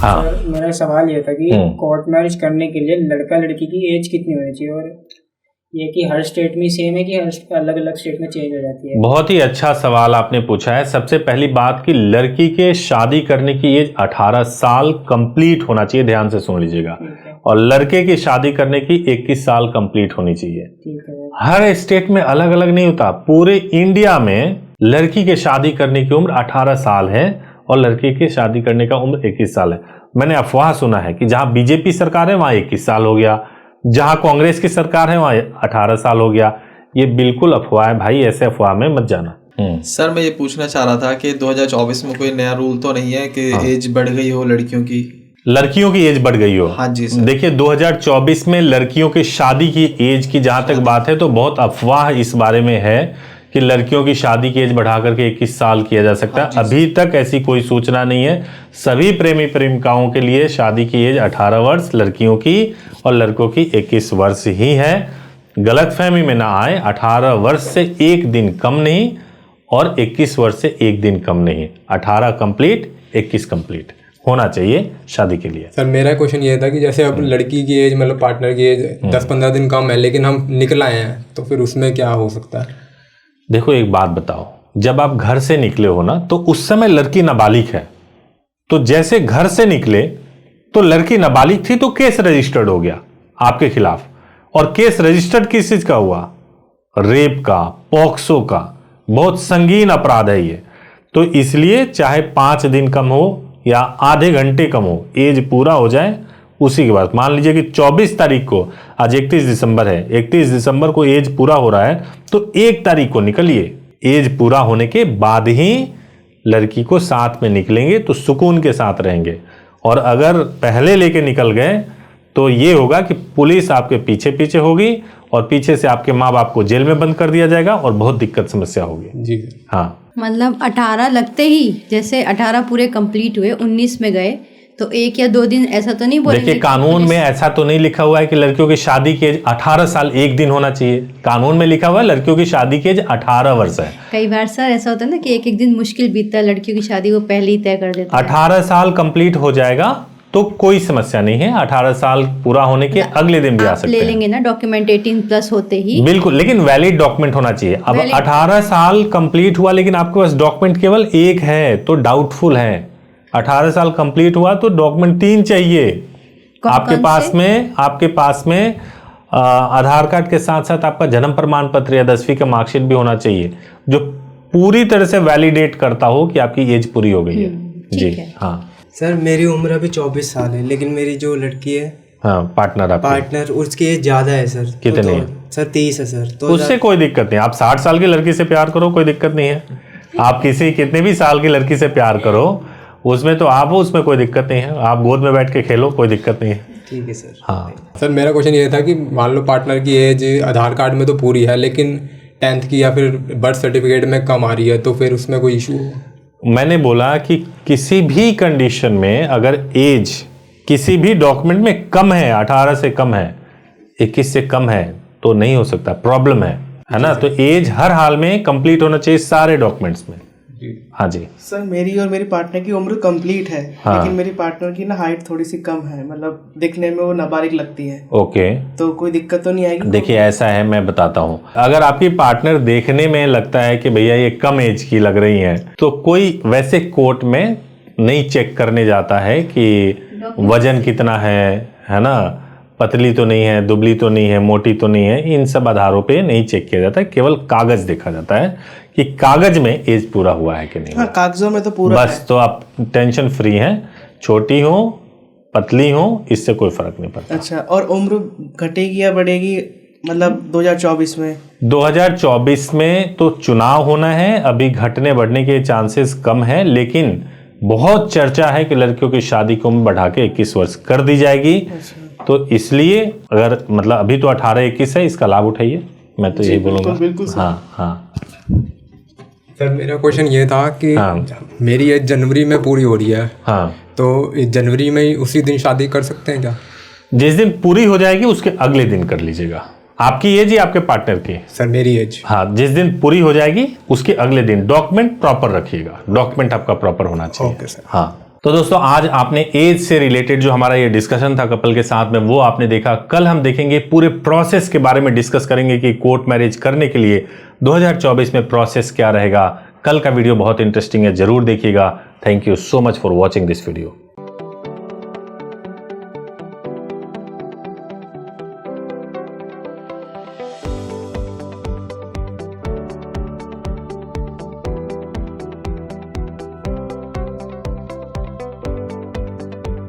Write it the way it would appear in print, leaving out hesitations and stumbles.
हाँ। सर मेरा सवाल ये था कि कोर्ट मैरिज करने के लिए लड़का लड़की की एज कितनी होनी चाहिए, और ये कि हर स्टेट में सेम है कि हर अलग अलग स्टेट में चेंज हो जाती है? बहुत ही अच्छा सवाल आपने पूछा है। सबसे पहली बात कि लड़की के शादी करने की एज 18 साल कंप्लीट होना चाहिए, ध्यान से सुन लीजिएगा, और लड़के की शादी करने की 21 साल कंप्लीट होनी चाहिए। हर स्टेट में अलग अलग नहीं होता। पूरे इंडिया में लड़की के शादी करने की उम्र 18 साल है और लड़के के शादी करने का उम्र 21 साल है। मैंने अफवाह सुना है कि जहां बीजेपी सरकार है वहां 21 साल हो गया, जहां कांग्रेस की सरकार है वहां 18 साल हो गया। ये बिल्कुल अफवाह है भाई, ऐसे अफवाह में मत जाना। सर मैं ये पूछना चाह रहा था कि 2024 में कोई नया रूल तो नहीं है कि एज बढ़ गई हो लड़कियों की एज बढ़ गई हो? हाँ जी सर। देखिए 2024 में लड़कियों की शादी की एज की जहां तक बात है तो बहुत अफवाह इस बारे में है कि लड़कियों की शादी की एज बढ़ा करके 21 साल किया जा सकता है। अभी तक ऐसी कोई सूचना नहीं है। सभी प्रेमी प्रेमिकाओं के लिए शादी की एज 18 वर्ष लड़कियों की और लड़कों की 21 वर्ष ही है। गलतफहमी में ना आए, 18 वर्ष से एक दिन कम नहीं और 21 वर्ष से एक दिन कम नहीं। 18 कंप्लीट 21 कंप्लीट होना चाहिए शादी के लिए। सर मेरा क्वेश्चन ये था कि जैसे अब लड़की की एज मतलब पार्टनर की एज 10-15 दिन कम है लेकिन हम निकल आए हैं तो फिर उसमें क्या हो सकता है? देखो एक बात बताओ, जब आप घर से निकले हो ना तो उस समय लड़की नाबालिग है, तो जैसे घर से निकले तो लड़की नाबालिग थी तो केस रजिस्टर्ड हो गया आपके खिलाफ। और केस रजिस्टर्ड किस चीज का हुआ? रेप का, पॉक्सो का। बहुत संगीन अपराध है ये। तो इसलिए चाहे 5 दिन कम हो या आधे घंटे कम हो, एज पूरा हो जाए उसी के बाद। मान लीजिए कि 24 तारीख को, आज 31 दिसंबर है, 31 दिसंबर को एज पूरा हो रहा है तो 1 तारीख को निकलिए। एज पूरा होने के बाद ही लड़की को साथ में निकलेंगे तो सुकून के साथ रहेंगे। और अगर पहले लेके निकल गए तो ये होगा कि पुलिस आपके पीछे पीछे होगी और पीछे से आपके माँ बाप को जेल में बंद कर दिया जाएगा और बहुत दिक्कत समस्या होगी। जी हाँ, मतलब 18 लगते ही, जैसे 18 पूरे कंप्लीट हुए 19 में गए तो 1 या 2 दिन ऐसा तो नहीं बोलेंगे? देखिए कानून में ऐसा तो नहीं लिखा हुआ है कि लड़कियों की शादी की एज 18 साल 1 दिन होना चाहिए। कानून में लिखा हुआ है लड़कियों की शादी की एज 18 वर्ष है। कई बार सर ऐसा होता है ना कि एक दिन मुश्किल बीतता है, लड़कियों की शादी वो पहले ही तय कर देते हैं। 18 साल कंप्लीट हो जाएगा तो कोई समस्या नहीं है। 18 साल पूरा होने के अगले दिन भी आ सकते हैं। ले लेंगे ना डॉक्यूमेंट 18+ होते ही? बिल्कुल, लेकिन वैलिड डॉक्यूमेंट होना चाहिए। अब 18 साल कंप्लीट हुआ लेकिन आपके पास डॉक्यूमेंट केवल 1 है तो डाउटफुल है। 18 साल कंप्लीट हुआ तो डॉक्यूमेंट 3 चाहिए। आपके पास में आधार कार्ड के साथ साथ आपका जन्म प्रमाण पत्र या 10वीं का मार्कशीट भी होना चाहिए जो पूरी तरह से वैलिडेट करता हो कि आपकी एज पूरी हो गई है। जी हाँ सर मेरी उम्र अभी 24 साल है लेकिन मेरी जो लड़की है, हाँ पार्टनर उसकी एज ज्यादा है सर। कितनी है? सर 30 है सर। तो उससे कोई दिक्कत नहीं। आप 60 साल की लड़की से प्यार करो, कोई दिक्कत नहीं है। आप कितने भी साल की लड़की से प्यार करो, उसमें तो आप हो, उसमें कोई दिक्कत नहीं है। आप गोद में बैठ के खेलो, कोई दिक्कत नहीं है। ठीक है सर। हाँ सर मेरा क्वेश्चन ये था कि मान लो पार्टनर की एज आधार कार्ड में तो पूरी है लेकिन 10th की या फिर बर्थ सर्टिफिकेट में कम आ रही है तो फिर उसमें कोई इशू हो? मैंने बोला कि किसी भी कंडीशन में अगर एज किसी भी डॉक्यूमेंट में कम है, 18 से कम है, 21 से कम है तो नहीं हो सकता, प्रॉब्लम है ना। तो एज हर हाल में कंप्लीट होना चाहिए सारे डॉक्यूमेंट्स में। हाँ जी सर मेरी और मेरी पार्टनर की उम्र कंप्लीट है। हाँ। लेकिन मेरी पार्टनर की ना हाइट थोड़ी सी कम है, मतलब दिखने में वो नाबालिग लगती है। ओके, तो कोई दिक्कत तो नहीं आएगी? देखिए ऐसा है, मैं बताता हूँ। अगर आपकी पार्टनर देखने में लगता है कि भैया ये कम एज की लग रही है तो कोई वैसे कोर्ट में नहीं चेक करने जाता है कि वजन कितना है ना, पतली तो नहीं है, दुबली तो नहीं है, मोटी तो नहीं है। इन सब आधारों पे नहीं चेक किया जाता है, केवल कागज देखा जाता है कि कागज में एज पूरा हुआ है कि नहीं। हाँ, कागजों में तो पूरा बस है। तो आप टेंशन फ्री हैं, छोटी हो पतली हो इससे कोई फर्क नहीं पड़ता। अच्छा, और उम्र घटेगी या बढ़ेगी मतलब 2024 में? 2024 में तो चुनाव होना है, अभी घटने बढ़ने के चांसेस कम है, लेकिन बहुत चर्चा है कि लड़कियों की शादी को उम्र बढ़ा के 21 वर्ष कर दी जाएगी। तो इसलिए अगर मतलब अभी तो 18-21 है, इसका लाभ उठाइए, मैं तो यही बोलूँगा। हाँ। सर मेरा क्वेश्चन ये था कि मेरी एज जनवरी में पूरी हो रही है। हाँ, तो जनवरी में ही उसी दिन शादी कर सकते हैं क्या? जिस दिन पूरी हो जाएगी उसके अगले दिन कर लीजिएगा। आपकी एज या आपके पार्टनर की? सर मेरी एज। हाँ, जिस दिन पूरी हो जाएगी उसके अगले दिन डॉक्यूमेंट प्रॉपर रखिएगा। डॉक्यूमेंट आपका प्रॉपर होना चाहिए। Okay sir. हाँ। तो दोस्तों आज आपने एज से रिलेटेड जो हमारा ये डिस्कशन था कपल के साथ में वो आपने देखा। कल हम देखेंगे पूरे प्रोसेस के बारे में डिस्कस करेंगे कि कोर्ट मैरिज करने के लिए 2024 में प्रोसेस क्या रहेगा। कल का वीडियो बहुत इंटरेस्टिंग है, जरूर देखिएगा। Thank you so much for watching this video.